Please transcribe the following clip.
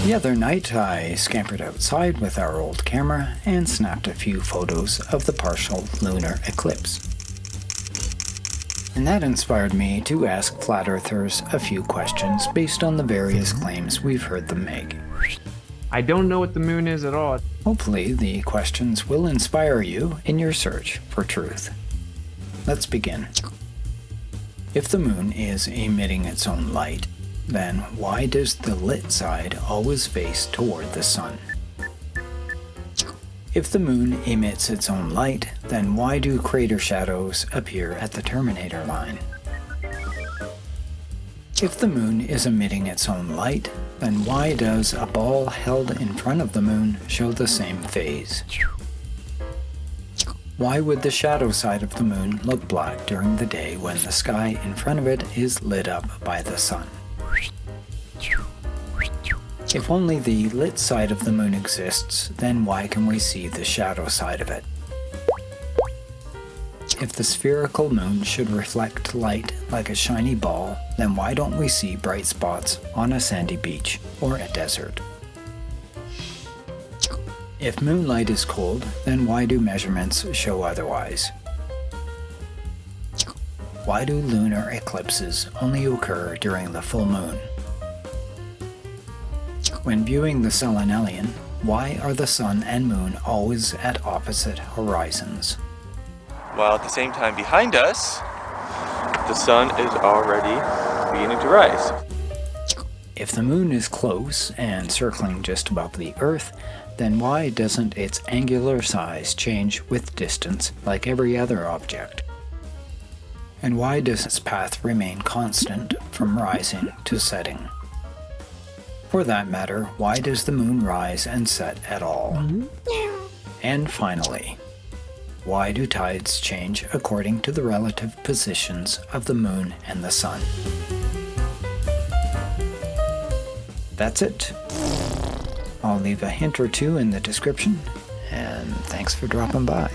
The other night, I scampered outside with our old camera and snapped a few photos of the partial lunar eclipse. And that inspired me to ask flat earthers a few questions based on the various claims we've heard them make. I don't know what the moon is at all. Hopefully, the questions will inspire you in your search for truth. Let's begin. If the moon is emitting its own light, then why does the lit side always face toward the sun? If the moon emits its own light, then why do crater shadows appear at the terminator line? If the moon is emitting its own light, then why does a ball held in front of the moon show the same phase? Why would the shadow side of the moon look black during the day when the sky in front of it is lit up by the sun? If only the lit side of the moon exists, then why can we see the shadow side of it? If the spherical moon should reflect light like a shiny ball, then why don't we see bright spots on a sandy beach or a desert? If moonlight is cold, then why do measurements show otherwise? Why do lunar eclipses only occur during the full moon? When viewing the selenelion, why are the sun and moon always at opposite horizons? While at the same time behind us, the sun is already beginning to rise. If the moon is close and circling just above the Earth, then why doesn't its angular size change with distance like every other object? And why does its path remain constant from rising to setting? For that matter, why does the moon rise and set at all? And finally, why do tides change according to the relative positions of the moon and the sun? That's it. I'll leave a hint or two in the description, and thanks for dropping by.